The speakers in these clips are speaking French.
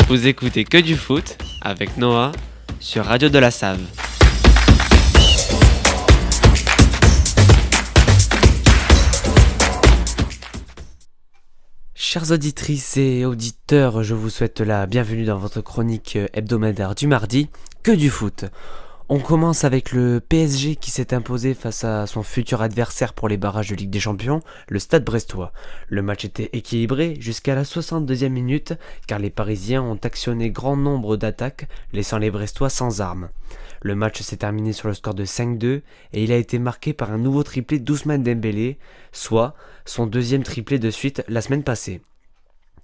Vous écoutez Que du foot avec Noah sur Radio de la Save. Chères auditrices et auditeurs, je vous souhaite la bienvenue dans votre chronique hebdomadaire du mardi, Que du foot. On commence avec le PSG qui s'est imposé face à son futur adversaire pour les barrages de Ligue des Champions, le Stade Brestois. Le match était équilibré jusqu'à la 62e minute car les Parisiens ont actionné grand nombre d'attaques, laissant les Brestois sans armes. Le match s'est terminé sur le score de 5-2 et il a été marqué par un nouveau triplé d'Ousmane Dembélé, soit son deuxième triplé de suite la semaine passée.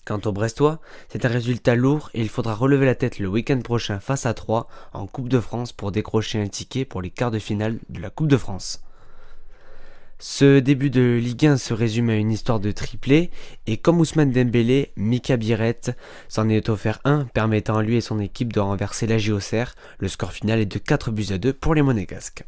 Quant aux Brestois, c'est un résultat lourd et il faudra relever la tête le week-end prochain face à Troyes en Coupe de France pour décrocher un ticket pour les quarts de finale de la Coupe de France. Ce début de Ligue 1 se résume à une histoire de triplé et comme Ousmane Dembélé, Mika Biret s'en est offert un permettant à lui et son équipe de renverser la JOCR. Le score final est de 4-2 pour les Monégasques.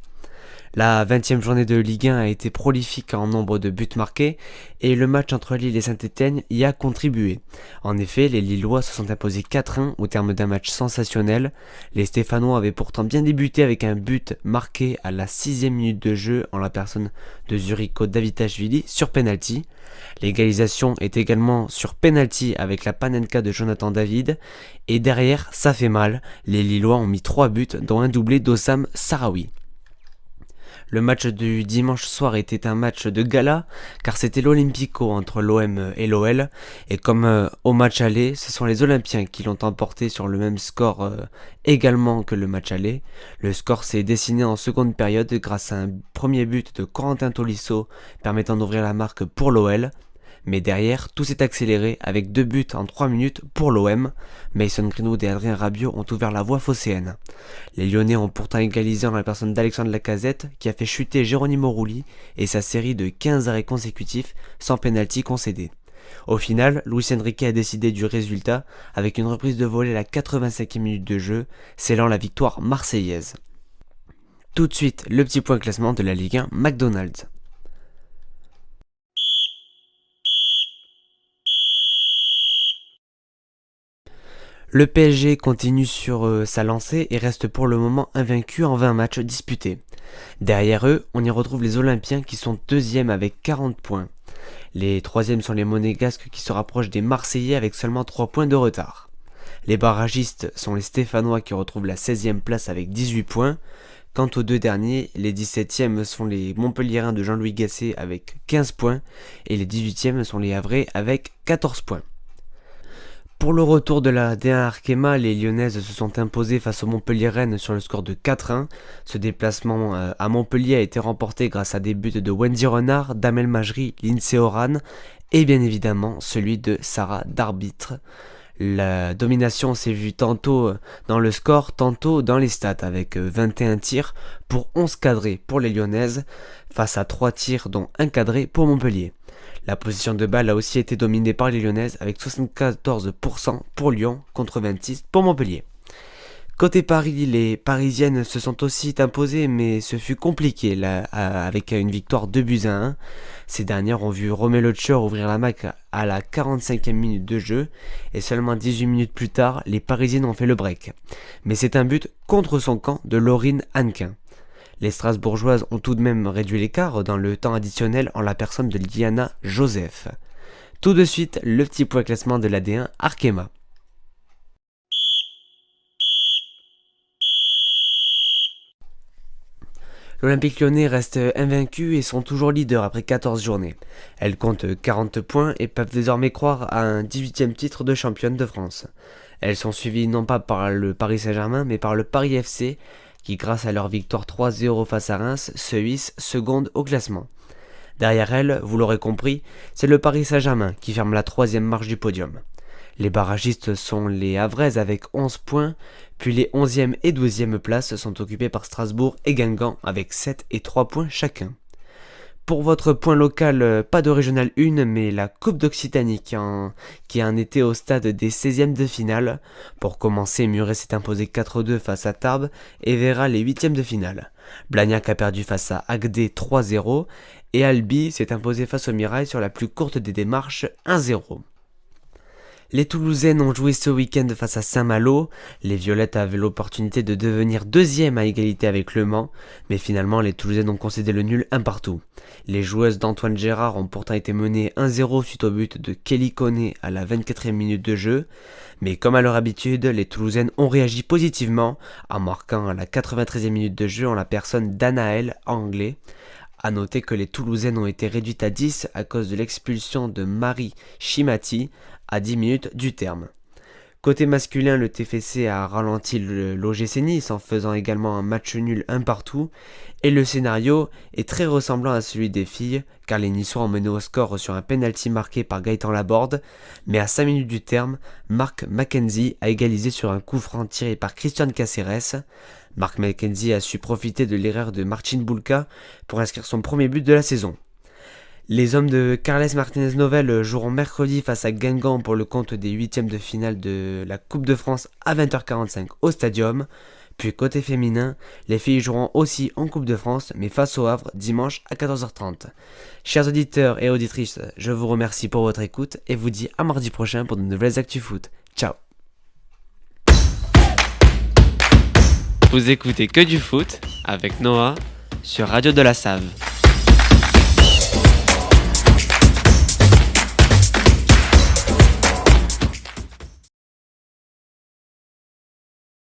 La 20e journée de Ligue 1 a été prolifique en nombre de buts marqués et le match entre Lille et Saint-Étienne y a contribué. En effet, les Lillois se sont imposés 4-1 au terme d'un match sensationnel. Les Stéphanois avaient pourtant bien débuté avec un but marqué à la 6e minute de jeu en la personne de Zurico Davitashvili sur penalty. L'égalisation est également sur penalty avec la panenka de Jonathan David et derrière, ça fait mal, les Lillois ont mis 3 buts dont un doublé d'Ossam Sarawi. Le match du dimanche soir était un match de gala car c'était l'Olympico entre l'OM et l'OL et comme au match aller, ce sont les Olympiens qui l'ont emporté sur le même score également que le match aller. Le score s'est dessiné en seconde période grâce à un premier but de Corentin Tolisso permettant d'ouvrir la marque pour l'OL. Mais derrière, tout s'est accéléré avec 2 buts en 3 minutes pour l'OM. Mason Greenwood et Adrien Rabiot ont ouvert la voie phocéenne. Les Lyonnais ont pourtant égalisé en la personne d'Alexandre Lacazette qui a fait chuter Geronimo Rulli et sa série de 15 arrêts consécutifs sans pénalty concédé. Au final, Luis Enrique a décidé du résultat avec une reprise de volée à la 85e minute de jeu, scellant la victoire marseillaise. Tout de suite, le petit point classement de la Ligue 1 McDonald's. Le PSG continue sur sa lancée et reste pour le moment invaincu en 20 matchs disputés. Derrière eux, on y retrouve les Olympiens qui sont deuxièmes avec 40 points. Les troisièmes sont les Monégasques qui se rapprochent des Marseillais avec seulement 3 points de retard. Les barragistes sont les Stéphanois qui retrouvent la 16e place avec 18 points. Quant aux deux derniers, les 17e sont les Montpelliérains de Jean-Louis Gasset avec 15 points et les 18e sont les Havrais avec 14 points. Pour le retour de la D1 Arkema, les Lyonnaises se sont imposées face aux Montpelliéraines sur le score de 4-1. Ce déplacement à Montpellier a été remporté grâce à des buts de Wendy Renard, Damel Majri, Lindsay Oran et bien évidemment celui de Sarah d'arbitre. La domination s'est vue tantôt dans le score, tantôt dans les stats avec 21 tirs pour 11 cadrés pour les Lyonnaises face à 3 tirs dont 1 cadré pour Montpellier. La position de balle a aussi été dominée par les Lyonnaises avec 74% pour Lyon contre 26% pour Montpellier. Côté Paris, les Parisiennes se sont aussi imposées mais ce fut compliqué là, avec une victoire 2-1. Ces dernières ont vu Romelu Tchor ouvrir la marque à la 45e minute de jeu et seulement 18 minutes plus tard, les Parisiennes ont fait le break. Mais c'est un but contre son camp de Laurine Hannequin. Les Strasbourgeoises ont tout de même réduit l'écart dans le temps additionnel en la personne de Liana Joseph. Tout de suite, le petit point classement de la D1 Arkema. L'Olympique Lyonnais reste invaincu et sont toujours leaders après 14 journées. Elles comptent 40 points et peuvent désormais croire à un 18e titre de championne de France. Elles sont suivies non pas par le Paris Saint-Germain mais par le Paris FC qui grâce à leur victoire 3-0 face à Reims se hisse seconde au classement. Derrière elles, vous l'aurez compris, c'est le Paris Saint-Germain qui ferme la 3e marche du podium. Les barragistes sont les Havraises avec 11 points, puis les 11e et 12e places sont occupées par Strasbourg et Guingamp avec 7 et 3 points chacun. Pour votre point local, pas de Régional 1, mais la Coupe d'Occitanie qui en était au stade des 16e de finale. Pour commencer, Muret s'est imposé 4-2 face à Tarbes et verra les 8e de finale. Blagnac a perdu face à Agdé 3-0 et Albi s'est imposé face au Mirail sur la plus courte des démarches 1-0. Les Toulousaines ont joué ce week-end face à Saint-Malo. Les Violettes avaient l'opportunité de devenir deuxième à égalité avec Le Mans, mais finalement les Toulousaines ont concédé le nul un partout. Les joueuses d'Antoine Gérard ont pourtant été menées 1-0 suite au but de Kelly Coney à la 24e minute de jeu, mais comme à leur habitude, les Toulousaines ont réagi positivement en marquant à la 93e minute de jeu en la personne d'Anaëlle Anglais. A noter que les Toulousaines ont été réduites à 10 à cause de l'expulsion de Marie Chimati à 10 minutes du terme. Côté masculin, le TFC a ralenti l'OGC Nice en faisant également un match nul un partout, et le scénario est très ressemblant à celui des filles, car les Niçois ont mené au score sur un penalty marqué par Gaëtan Laborde, mais à 5 minutes du terme, Marc Mackenzie a égalisé sur un coup franc tiré par Christian Caceres. Marc Mackenzie a su profiter de l'erreur de Marcin Bulka pour inscrire son premier but de la saison. Les hommes de Carles Martinez-Novel joueront mercredi face à Guingamp pour le compte des huitièmes de finale de la Coupe de France à 20h45 au Stadium. Puis côté féminin, les filles joueront aussi en Coupe de France, mais face au Havre dimanche à 14h30. Chers auditeurs et auditrices, je vous remercie pour votre écoute et vous dis à mardi prochain pour de nouvelles actus foot. Ciao. Vous écoutez Que du foot avec Noah sur Radio de la Save.